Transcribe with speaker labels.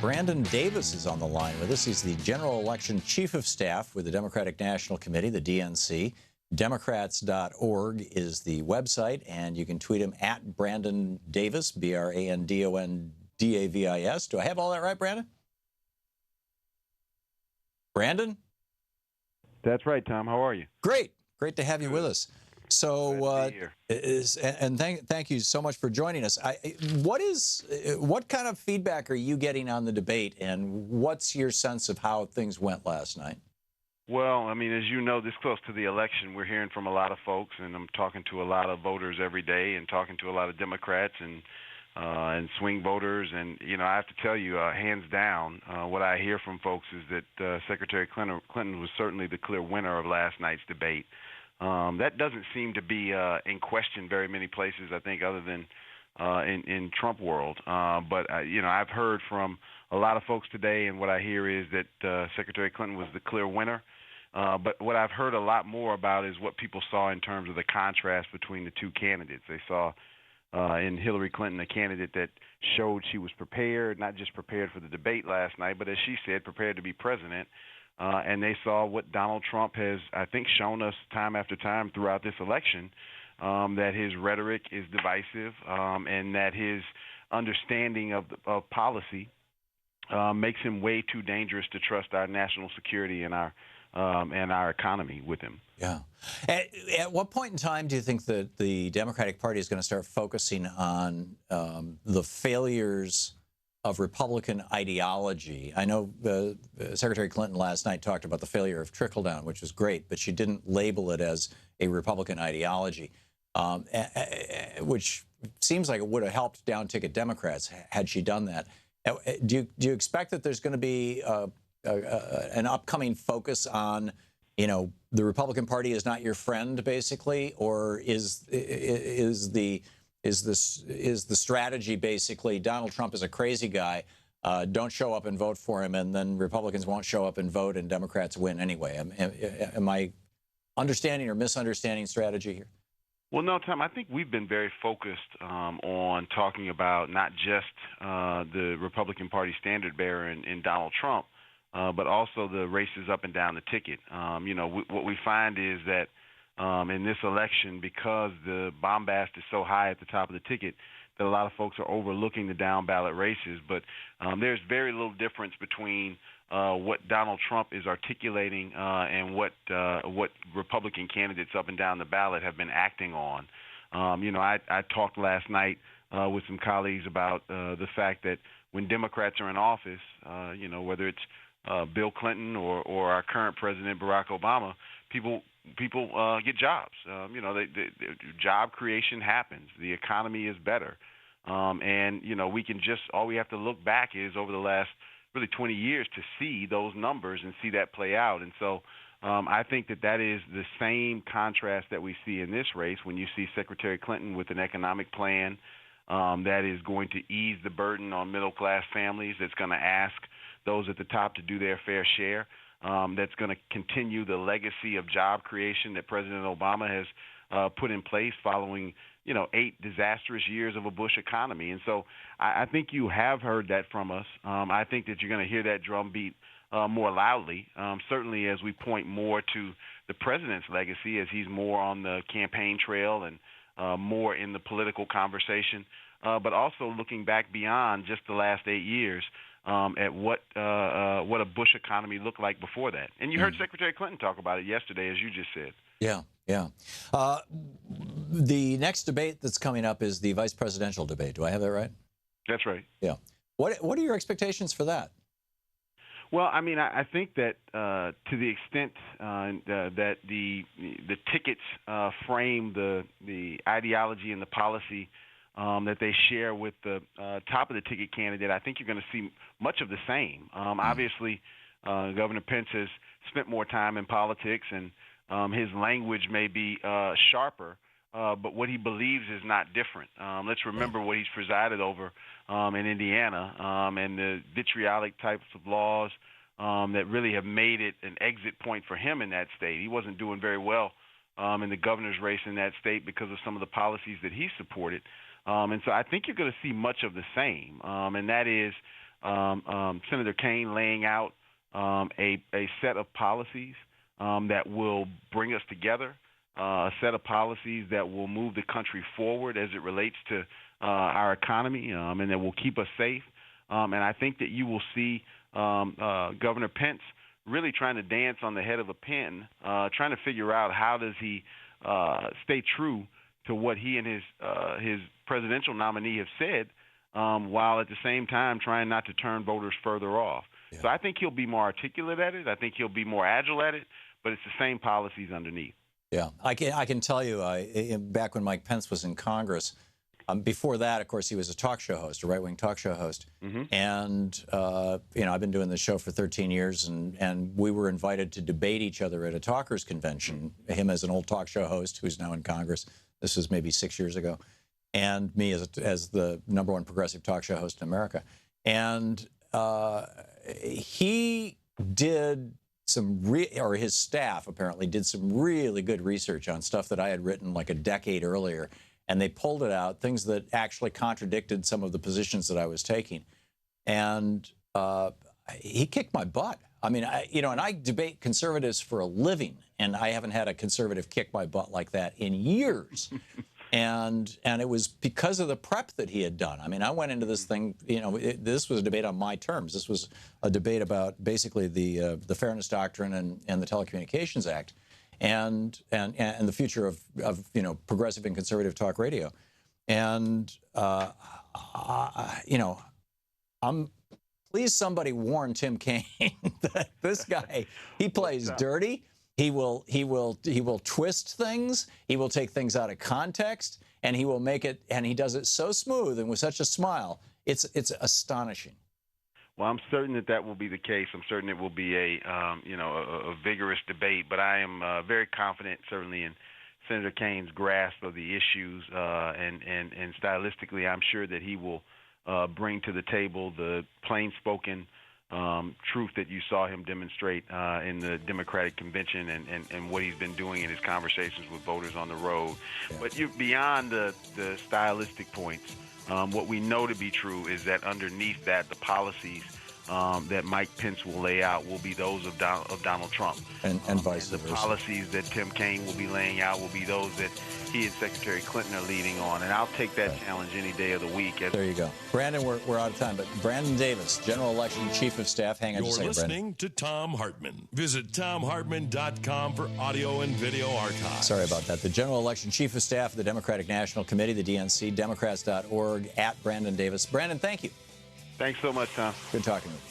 Speaker 1: Brandon Davis is on the line with us. He's the General Election Chief of Staff with the Democratic National Committee, the DNC. Democrats.org is the website, and you can tweet him at Brandon Davis, BRANDONDAVIS. Do I have all that right, Brandon? Brandon?
Speaker 2: That's right, Tom. How are you?
Speaker 1: Great. Great to have you with us. So, thank you so much for joining us. What kind of feedback are you getting on the debate, and what's your sense of how things went last night?
Speaker 2: Well, I mean, as you know, this close to the election, we're hearing from a lot of folks, and I'm talking to a lot of voters every day, and talking to a lot of Democrats and swing voters, and I have to tell you, hands down, what I hear from folks is that Secretary Clinton was certainly the clear winner of last night's debate. That doesn't seem to be in question very many places, I think, other than in Trump world. But I've heard from a lot of folks today, and what I hear is that Secretary Clinton was the clear winner. But what I've heard a lot more about is what people saw in terms of the contrast between the two candidates. They saw in Hillary Clinton a candidate that showed she was prepared, not just prepared for the debate last night, but as she said, prepared to be president. And they saw what Donald Trump has, I think, shown us time after time throughout this election, that his rhetoric is divisive, and that his understanding of policy makes him way too dangerous to trust our national security and our economy with him.
Speaker 1: Yeah. At what point in time do you think that the Democratic Party is going to start focusing on the failures of Republican ideology? I know Secretary Clinton last night talked about the failure of trickle-down, which was great, but she didn't label it as a Republican ideology, which seems like it would have helped down-ticket Democrats had she done that. Do you expect that there's going to be an upcoming focus on, the Republican Party is not your friend, basically, or is the strategy basically Donald Trump is a crazy guy, don't show up and vote for him, and then Republicans won't show up and vote, and Democrats win anyway? Am I understanding or misunderstanding strategy here?
Speaker 2: Well, no, Tom, I think we've been very focused on talking about not just the Republican Party standard bearer in Donald Trump, but also the races up and down the ticket. What we find is that in this election, because the bombast is so high at the top of the ticket, that a lot of folks are overlooking the down ballot races. But there's very little difference between what Donald Trump is articulating and what Republican candidates up and down the ballot have been acting on. I talked last night with some colleagues about the fact that when Democrats are in office, whether it's Bill Clinton or our current president Barack Obama, people get jobs. Job creation happens. The economy is better, and all we have to look back is over the last really 20 years to see those numbers and see that play out. And so I think that is the same contrast that we see in this race when you see Secretary Clinton with an economic plan that is going to ease the burden on middle-class families, that's going to ask those at the top to do their fair share, that's going to continue the legacy of job creation that President Obama has put in place following 8 disastrous years of a Bush economy. And so I think you have heard that from us. I think that you're going to hear that drumbeat more loudly, certainly as we point more to the president's legacy, as he's more on the campaign trail and more in the political conversation, but also looking back beyond just the last 8 years at what a Bush economy looked like before that. And you heard Secretary Clinton talk about it yesterday, as you just said.
Speaker 1: Yeah, yeah. The next debate that's coming up is the vice presidential debate. Do I have that right?
Speaker 2: That's right.
Speaker 1: Yeah. What are your expectations for that?
Speaker 2: Well, I mean, I think that to the extent that the tickets frame the ideology and the policy that they share with the top of the ticket candidate, I think you're going to see much of the same. Obviously, Governor Pence has spent more time in politics, and his language may be sharper, but what he believes is not different. Let's remember what he's presided over in Indiana and the vitriolic types of laws that really have made it an exit point for him in that state. He wasn't doing very well in the governor's race in that state because of some of the policies that he supported. And so I think you're going to see much of the same, and that is Senator Kaine laying out a set of policies that will bring us together, a set of policies that will move the country forward as it relates to our economy, and that will keep us safe. And I think that you will see Governor Pence really trying to dance on the head of a pin, trying to figure out how does he stay true to what he and his presidential nominee have said, while at the same time trying not to turn voters further off. Yeah. So I think he'll be more articulate at it. I think he'll be more agile at it, but it's the same policies underneath.
Speaker 1: Yeah, I can tell you, back when Mike Pence was in Congress, before that, of course, he was a talk show host, a right-wing talk show host. Mm-hmm. And, I've been doing this show for 13 years, and we were invited to debate each other at a talkers convention, him as an old talk show host who's now in Congress. This was maybe 6 years ago. And me as the #1 progressive talk show host in America. And he did or his staff apparently did some really good research on stuff that I had written like a decade earlier. And they pulled it out, things that actually contradicted some of the positions that I was taking. And he kicked my butt. I mean, and I debate conservatives for a living, and I haven't had a conservative kick my butt like that in years. And it was because of the prep that he had done. I mean, I went into this thing, this was a debate on my terms. This was a debate about basically the Fairness Doctrine and the Telecommunications Act. And the future of progressive and conservative talk radio, and please somebody warn Tim Kaine that this guy, he plays dirty. He will twist things. He will take things out of context, and he will make it. And he does it so smooth and with such a smile. It's astonishing.
Speaker 2: Well, I'm certain that will be the case. I'm certain it will be a vigorous debate. But I am very confident, certainly, in Senator Kaine's grasp of the issues, and stylistically, I'm sure that he will bring to the table the plain-spoken truth that you saw him demonstrate in the Democratic convention, and what he's been doing in his conversations with voters on the road. Yeah. But beyond the stylistic points. What we know to be true is that underneath that, the policies that Mike Pence will lay out will be those of Donald Trump.
Speaker 1: And vice versa.
Speaker 2: The policies that Tim Kaine will be laying out will be those that he and Secretary Clinton are leading on. And I'll take that challenge any day of the week.
Speaker 1: There you go. Brandon, we're out of time, but Brandon Davis, General Election Chief of Staff. Hang on just a second, Brandon.
Speaker 3: You're listening to Thom Hartmann. Visit ThomHartmann.com for audio and video archives.
Speaker 1: Sorry about that. The General Election Chief of Staff of the Democratic National Committee, the DNC, Democrats.org, @Brandon Davis. Brandon, thank you.
Speaker 2: Thanks so much, Thom.
Speaker 1: Good talking to you.